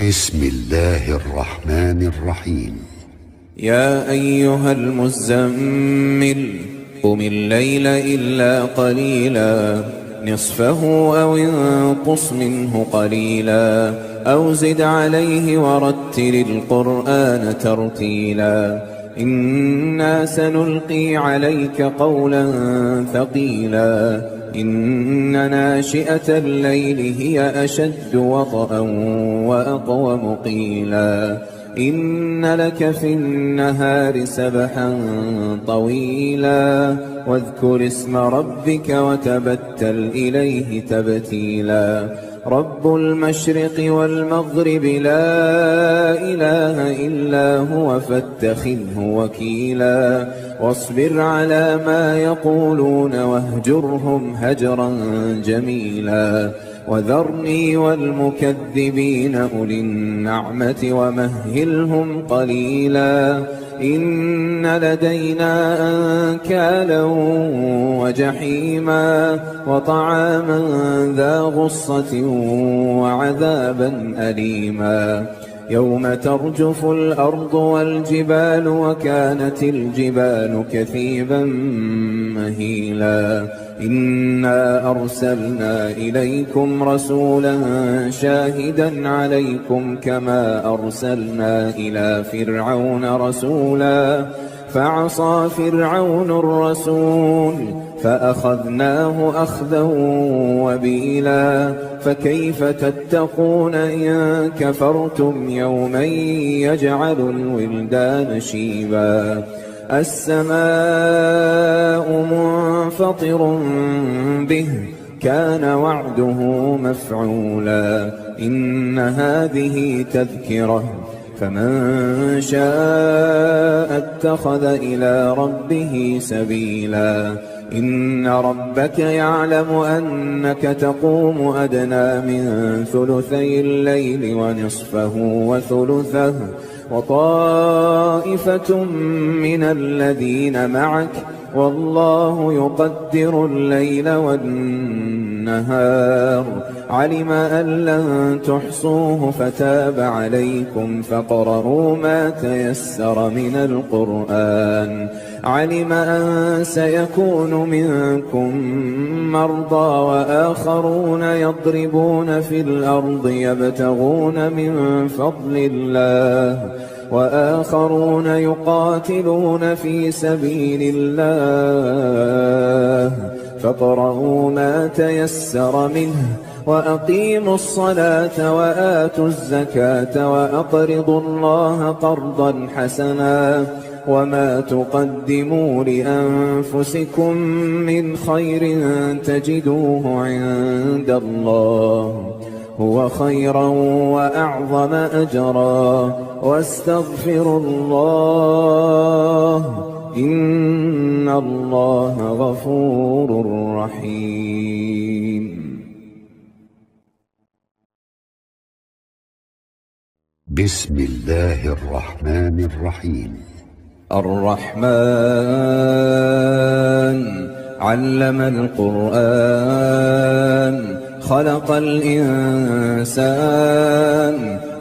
بسم الله الرحمن الرحيم. يا أيها المزمل قم الليل إلا قليلا نصفه أو انقص منه قليلا أو زد عليه ورتل القرآن ترتيلا إنا سنلقي عليك قولا ثقيلا إن ناشئة الليل هي أشد وطئا وأقوم قيلا إن لك في النهار سبحا طويلا واذكر اسم ربك وتبتل إليه تبتيلا رب المشرق والمغرب لا إله إلا هو فاتخذه وكيلا واصبر على ما يقولون واهجرهم هجرا جميلا وذرني والمكذبين أولي النعمة ومهلهم قليلا إن لدينا أنكالا وجحيما وطعاما ذا غصة وعذابا أليما يوم ترجف الأرض والجبال وكانت الجبال كثيبا مهيلا إنا أرسلنا إليكم رسولا شاهدا عليكم كما أرسلنا إلى فرعون رسولا فعصى فرعون الرسول فأخذناه أخذا وبيلا فكيف تتقون إن كفرتم يوما يجعل الولدان شيبا السماء منفطر به كان وعده مفعولا إن هذه تذكرة فمن شاء اتخذ إلى ربه سبيلا إن ربك يعلم أنك تقوم أدنى من ثلثي الليل ونصفه وثلثه وطائفة من الذين معك والله يقدر الليل والنهار علم أن لن تحصوه فتاب عليكم فاقرؤوا ما تيسر من القرآن علم أن سيكون منكم مرضى وآخرون يضربون في الأرض يبتغون من فضل الله وآخرون يقاتلون في سبيل الله فاقرؤوا ما تيسر منه وأقيموا الصلاة وآتوا الزكاة وأقرضوا الله قرضا حسنا وما تقدموا لأنفسكم من خير تجدوه عند الله هو خيرا وأعظم أجرا واستغفروا الله إن الله غفور رحيم. بسم الله الرحمن الرحيم. الرحمن علم القرآن خلق الإنسان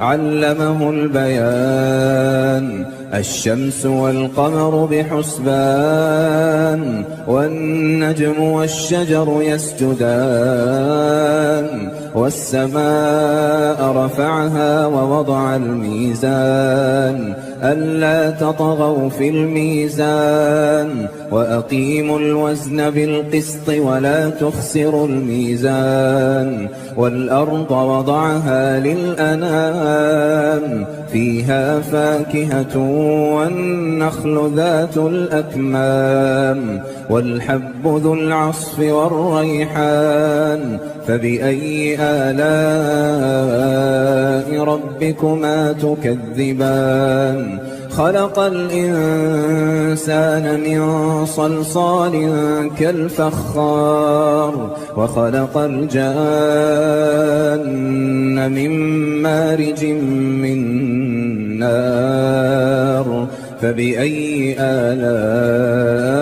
علمه البيان الشمس والقمر بحسبان والنجم والشجر يسجدان والسماء رفعها ووضع الميزان ألا تطغوا في الميزان وأقيموا الوزن بالقسط ولا تخسروا الميزان والأرض وضعها للأنام فيها فاكهة والنخل ذات الأكمام والحب ذو العصف والريحان فبأي آلاء ربكما تكذبان خلق الإنسان من صلصال كالفخار وخلق الجان من مارج من نار فبأي آلاء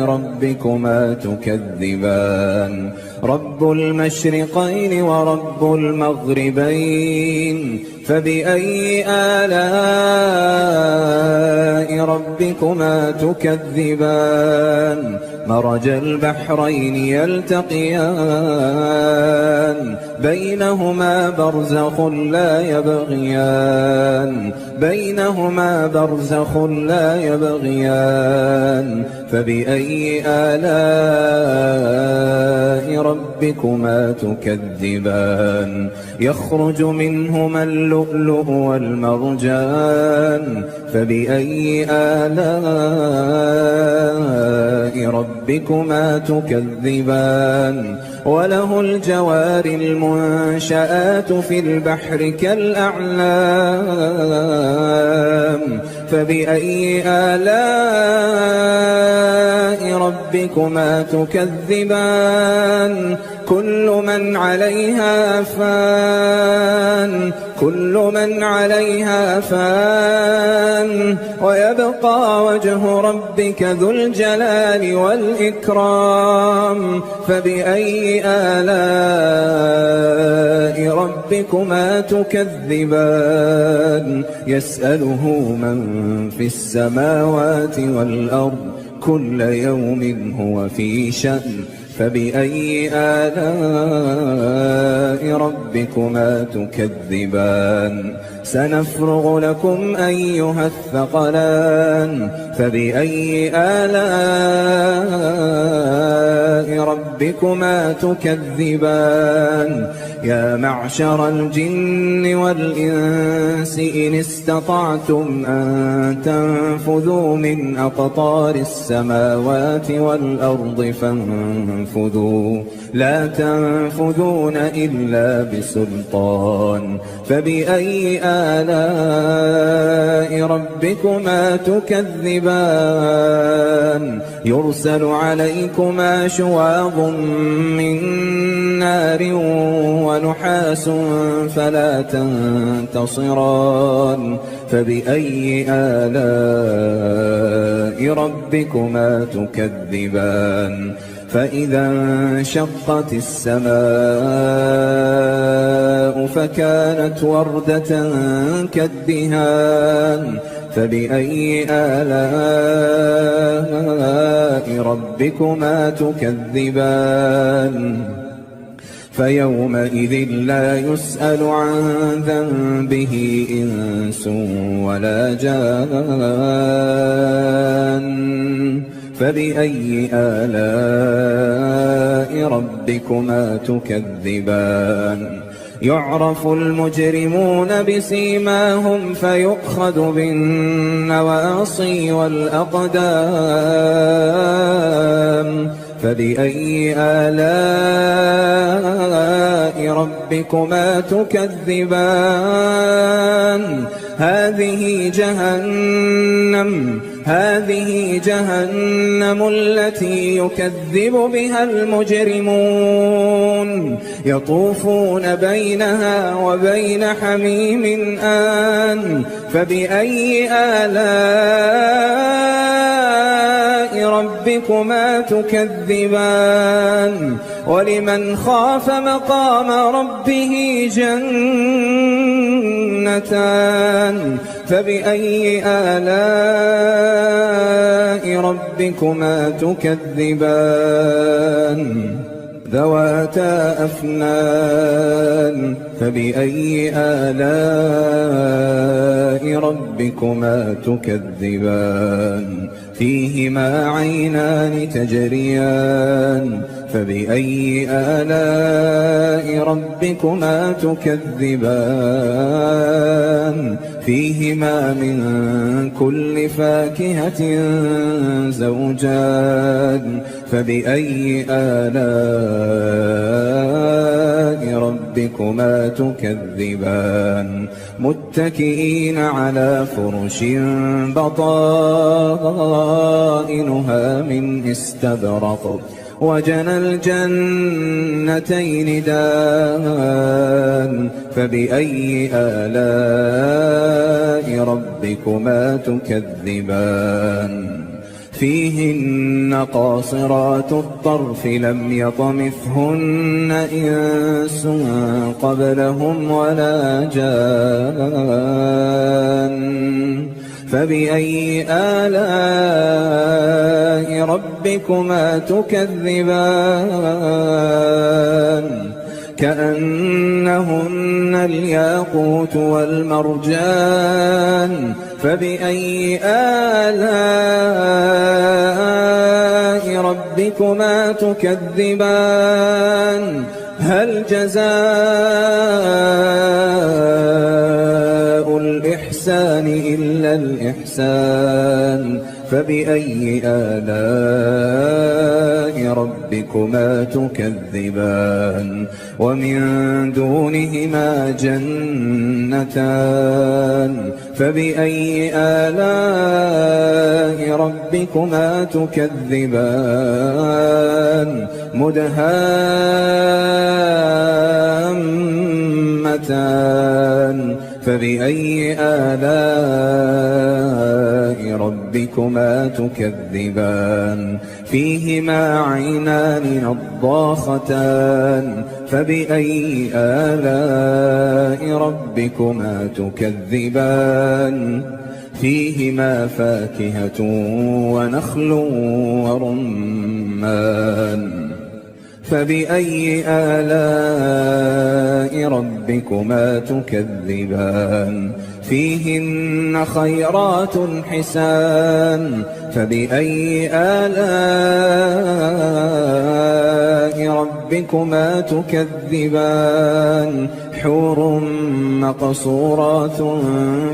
ربكما تكذبان رب المشرقين ورب المغربين فبأي آلاء ربكما تكذبان مرج البحرين يلتقيان بينهما برزخ لا يبغيان فبأي آلاء ربكما تكذبان يخرج منهما اللؤلؤ والمرجان فبأي آلاء ربكما تكذبان وله الجوار المنشآت في البحر كالأعلام فبأي آلاء ربكما تكذبان كل من عليها فان ويبقى وجه ربك ذو الجلال والإكرام فبأي آلاء ربكما تكذبان يسأله من في السماوات والأرض كل يوم هو في شأن فبأي آلاء ربكما تكذبان سنفرغ لكم أيها الثقلان فبأي آلاء ربكما تكذبان يا معشر الجن والإنس إن استطعتم أن تنفذوا من أقطار السماوات والأرض فانفذوا لا تنفذون إلا بسلطان فبأي آلاء ربكما تكذبان يرسل عليكما شواظ من نار ونحاس فلا تنتصران فبأي آلاء ربكما تكذبان فإذا انشقت السماء فكانت وردة كالدهان فبأي آلاء ربكما تكذبان فيومئذ لا يسأل عن ذنبه إنس ولا جان فبأي آلاء ربكما تكذبان يعرف المجرمون بسيماهم فيؤخذ بالنواصي والأقدام فبأي آلاء ربكما تكذبان هذه جهنم التي يكذب بها المجرمون يطوفون بينها وبين حميم آن فبأي آلاء ربكما تكذبان ولمن خاف مقام ربه جنتان فبأي آلاء ربكما تكذبان ذواتا أفنان فبأي آلاء ربكما تكذبان فيهما عينان تجريان فبأي آلاء ربكما تكذبان فيهما من كل فاكهة زوجان فبأي آلاء ربكما تكذبان متكئين على فرش بطائنها من استبرق وجنى الجنتين دان فبأي آلاء ربكما تكذبان فيهن قاصرات الطرف لم يطمثهن إنس قبلهم ولا جان فبأي آلاء ربكما تكذبان كأنهن الياقوت والمرجان فبأي آلاء ربكما تكذبان هل جزاء الإحسان إلا الإحسان فبأي آلاء ربكما تكذبان ومن دونهما جنتان فبأي آلاء ربكما تكذبان مدهامتان فبأي آلاء ربكما تكذبان فيهما عينان نضاختان فبأي آلاء ربكما تكذبان فيهما فاكهة ونخل ورمان فبأي آلاء ربكما تكذبان فيهن خيرات حسان فبأي آلاء ربكما تكذبان حور مقصورات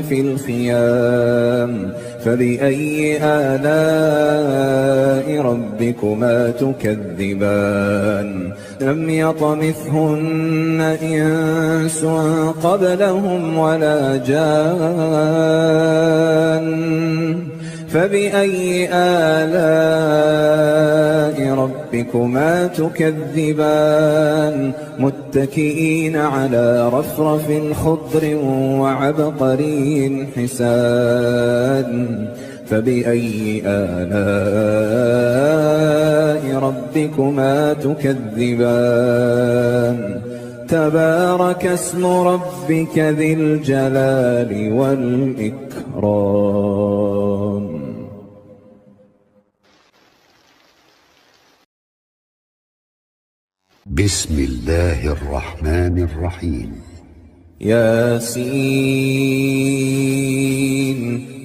في الخيام فبأي آلاء ربكما تكذبان لم يطمثهن إنس قبلهم ولا جان فبأي آلاء ربكما تكذبان متكئين على رفرف خضر وعبقري حسان فبأي آلاء ربكما تكذبان تبارك اسم ربك ذي الجلال والإكرام. بسم الله الرحمن الرحيم. ياسين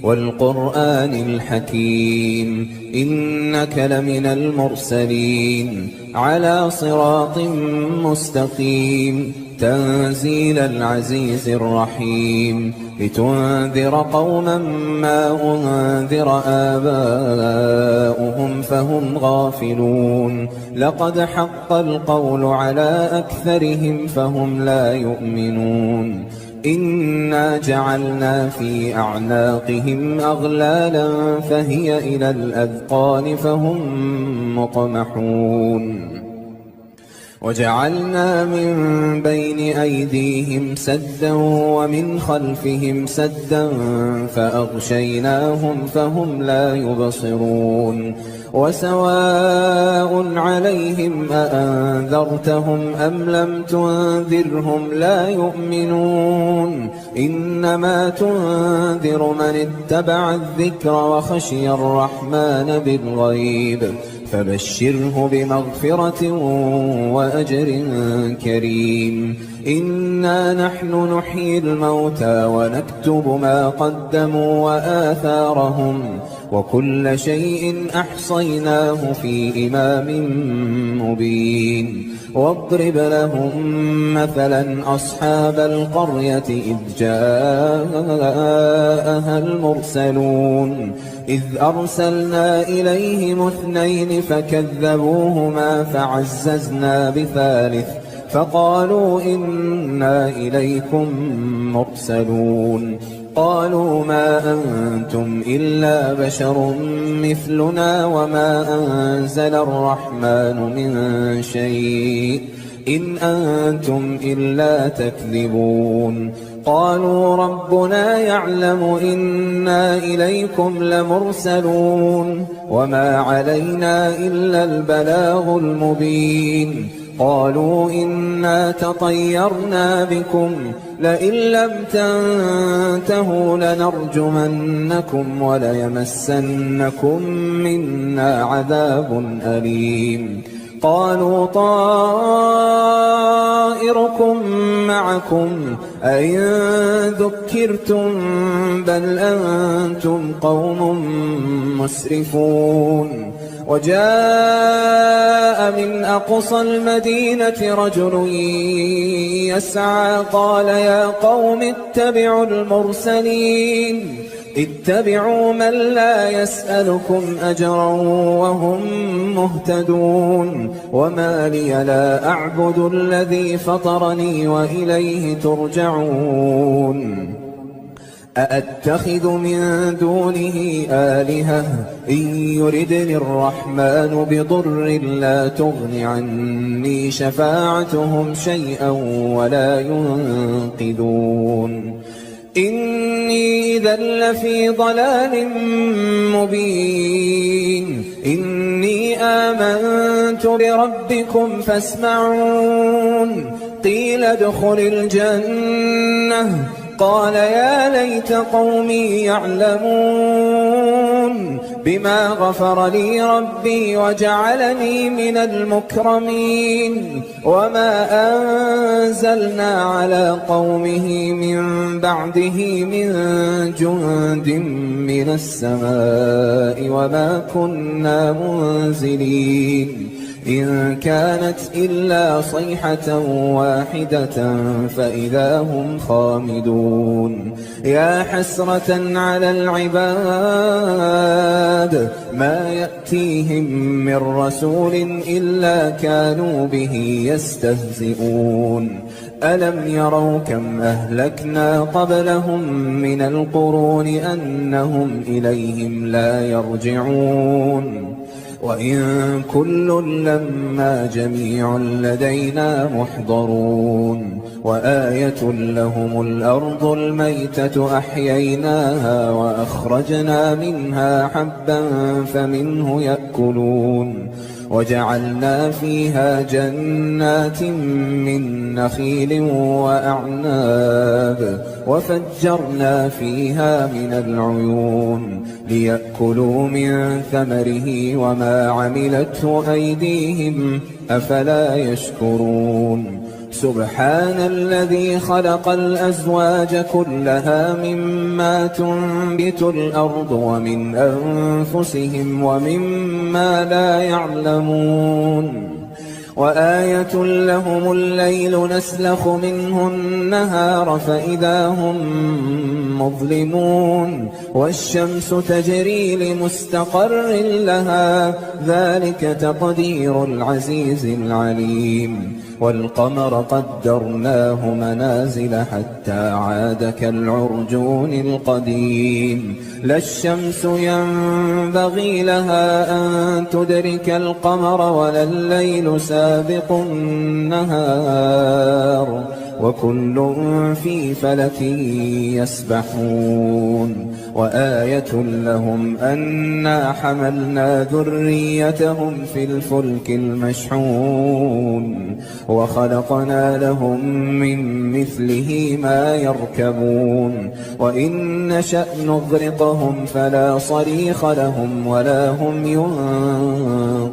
والقرآن الحكيم إنك لمن المرسلين على صراط مستقيم تنزيل العزيز الرحيم لتنذر قوما ما أنذر آباؤهم فهم غافلون لقد حق القول على أكثرهم فهم لا يؤمنون إنا جعلنا في أعناقهم أغلالا فهي إلى الأذقان فهم مقمحون وجعلنا من بين أيديهم سدا ومن خلفهم سدا فأغشيناهم فهم لا يبصرون وسواء عليهم أأنذرتهم أم لم تنذرهم لا يؤمنون إنما تنذر من اتبع الذكر وخشي الرحمن بالغيب فبشره بمغفرة وأجر كريم إنا نحن نحيي الموتى ونكتب ما قدموا وآثارهم وكل شيء أحصيناه في إمام مبين واضرب لهم مثلا أصحاب القرية إذ جاءها المرسلون إذ أرسلنا إليهم 2 فكذبوهما فعززنا بثالث فقالوا إنا إليكم مرسلون قالوا ما أنتم إلا بشر مثلنا وما أنزل الرحمن من شيء إن أنتم إلا تكذبون قالوا ربنا يعلم إنا إليكم لمرسلون وما علينا إلا البلاغ المبين قالوا إنا تطيرنا بكم لئن لم تنتهوا لنرجمنكم وليمسنكم منا عذاب أليم قالوا طائركم معكم أئن ذكرتم بل أنتم قوم مسرفون وجاء من أقصى المدينة رجل يسعى قال يا قوم اتبعوا المرسلين اتبعوا من لا يسألكم أجرا وهم مهتدون وما لي لا أعبد الذي فطرني وإليه ترجعون أأتخذ من دونه آلهة إن يردني الرحمن بضر لا تغن عني شفاعتهم شيئا ولا ينقذون إني إذا لفي ضلال مبين إني آمنت بربكم فاسمعون قيل ادخل الجنة قال يا ليت قومي يعلمون بما غفر لي ربي وجعلني من المكرمين وما أنزلنا على قومه من بعده من جند من السماء وما كنا منزلين إن كانت إلا صيحة واحدة فإذا هم خامدون يا حسرة على العباد ما يأتيهم من رسول إلا كانوا به يستهزئون ألم يروا كم أهلكنا قبلهم من القرون أنهم إليهم لا يرجعون وإن كل لما جميع لدينا محضرون وآية لهم الأرض الميتة أحييناها وأخرجنا منها حبا فمنه يأكلون وجعلنا فيها جنات من نخيل وأعناب وفجرنا فيها من العيون ليأكلوا من ثمره وما عملته أيديهم أفلا يشكرون سبحان الذي خلق الأزواج كلها مما تنبت الأرض ومن أنفسهم ومما لا يعلمون وآية لهم الليل نسلخ منه النهار فإذا هم مظلمون والشمس تجري لمستقر لها ذلك تقدير العزيز العليم والقمر قدرناه منازل حتى عاد كالعرجون القديم لا الشمس ينبغي لها أن تدرك القمر ولا الليل سابق النهار وكل في فلك يسبحون وآية لهم أنا حملنا ذريتهم في الفلك المشحون وخلقنا لهم من مثله ما يركبون وإن نشأ نغرقهم فلا صريخ لهم ولا هم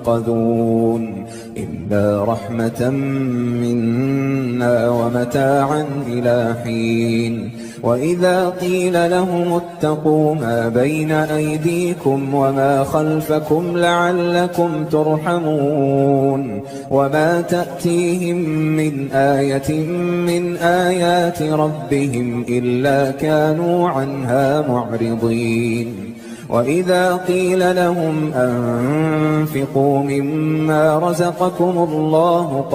ينقذون إلا رحمة منا ومتاعا إلى حين وإذا قيل لهم اتقوا ما بين أيديكم وما خلفكم لعلكم ترحمون وما تأتيهم من آية من آيات ربهم إلا كانوا عنها معرضين وإذا قيل لهم أنفقوا مما رزقكم الله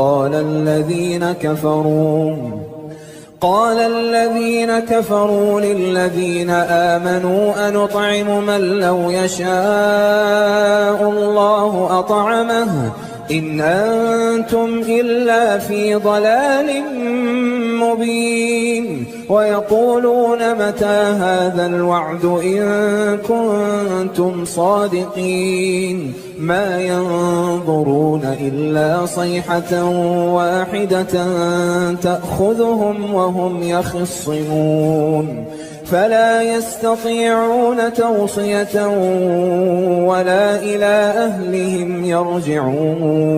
قال الذين كفروا للذين آمنوا أنطعم من لو يشاء الله أطعمه إن أنتم إلا في ضلال مبين ويقولون متى هذا الوعد إن كنتم صادقين ما ينظرون إلا صيحة واحدة تأخذهم وهم يخصمون فلا يستطيعون توصية ولا إلى أهلهم يرجعون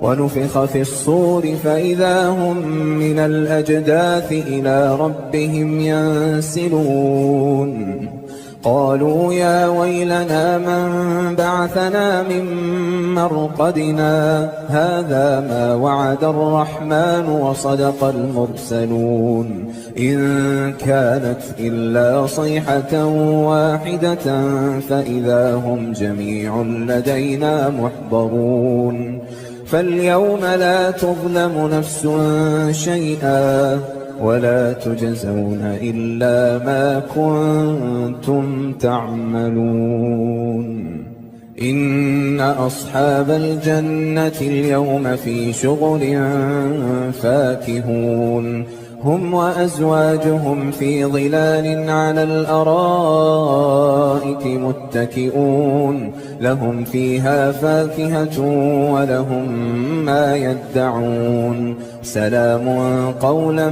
ونفخ في الصور فإذا هم من الأجداث إلى ربهم ينسلون قالوا يا ويلنا من بعثنا من مرقدنا هذا ما وعد الرحمن وصدق المرسلون إن كانت إلا صيحة واحدة فإذا هم جميع لدينا محضرون فاليوم لا تظلم نفس شيئا ولا تجزون إلا ما كنتم تعملون إن أصحاب الجنة اليوم في شغل فاكهون هم وأزواجهم في ظلال على الأرائك متكئون لهم فيها فاكهة ولهم ما يدعون سلام قولا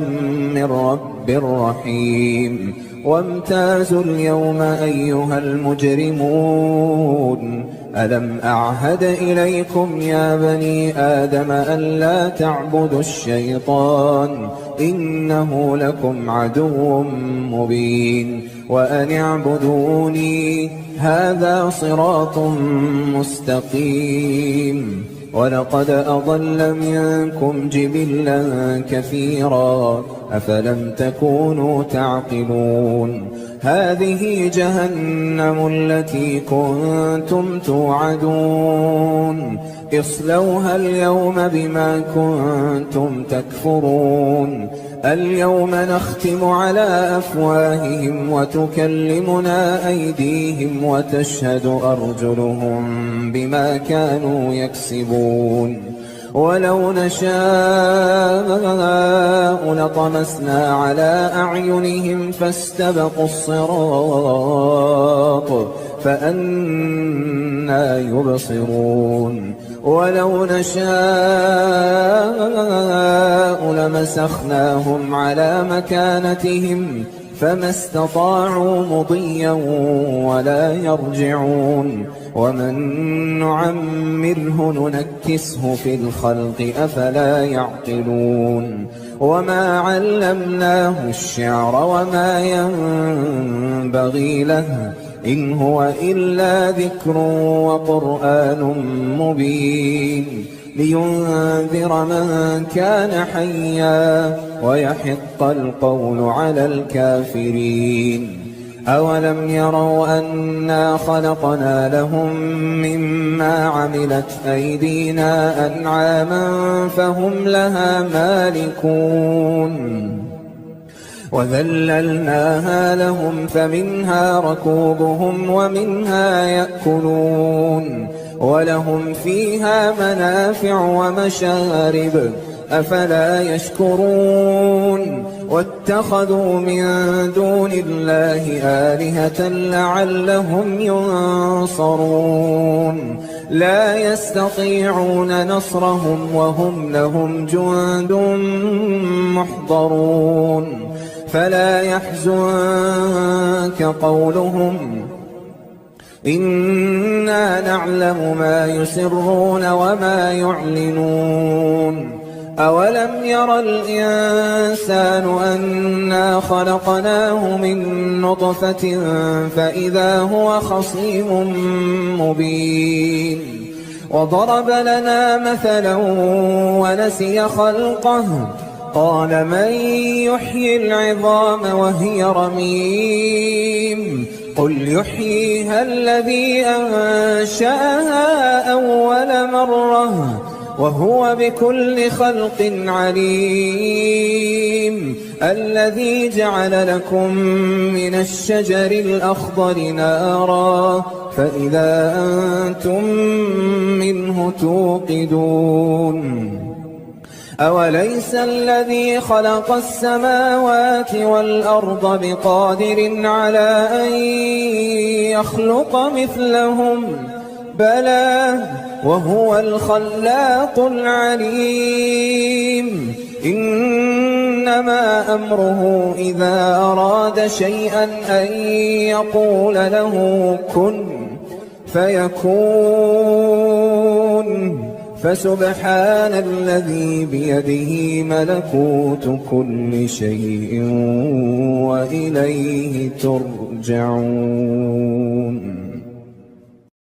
من رب رحيم وامتازوا اليوم أيها المجرمون ألم أعهد إليكم يا بني آدم ألا تعبدوا الشيطان إنه لكم عدو مبين وأن اعبدوني هذا صراط مستقيم ولقد أضل منكم جبلا كثيرا أفلم تكونوا تعقلون هذه جهنم التي كنتم توعدون اصلوها اليوم بما كنتم تكفرون اليوم نختم على أفواههم وتكلمنا أيديهم وتشهد أرجلهم بما كانوا يكسبون ولو نشاء لطمسنا على أعينهم فاستبقوا الصراط فأنى يبصرون ولو نشاء لمسخناهم على مكانتهم فما استطاعوا مضيا ولا يرجعون ومن نعمره ننكسه في الخلق أفلا يعقلون وما علمناه الشعر وما ينبغي له إن هو إلا ذكر وقرآن مبين لينذر من كان حيا ويحق القول على الكافرين أولم يروا أنا خلقنا لهم مما عملت أيدينا أنعاما فهم لها مالكون وذللناها لهم فمنها ركوبهم ومنها يأكلون ولهم فيها منافع ومشارب أفلا يشكرون واتخذوا من دون الله آلهة لعلهم ينصرون لا يستطيعون نصرهم وهم لهم جند محضرون فلا يحزنك قولهم إنا نعلم ما يسرون وما يعلنون أولم ير الإنسان أنا خلقناه من نطفة فإذا هو خصيم مبين وضرب لنا مثلا ونسي خلقه قال من يحيي العظام وهي رميم قل يحييها الذي أنشأها أول مرة وهو بكل خلق عليم الذي جعل لكم من الشجر الأخضر نارا فإذا أنتم منه توقدون أوليس الذي خلق السماوات والأرض بقادر على أن يخلق مثلهم بلى وهو الخلاق العليم إنما أمره إذا أراد شيئا أن يقول له كن فيكون فسبحان الذي بيده ملكوت كل شيء وإليه ترجعون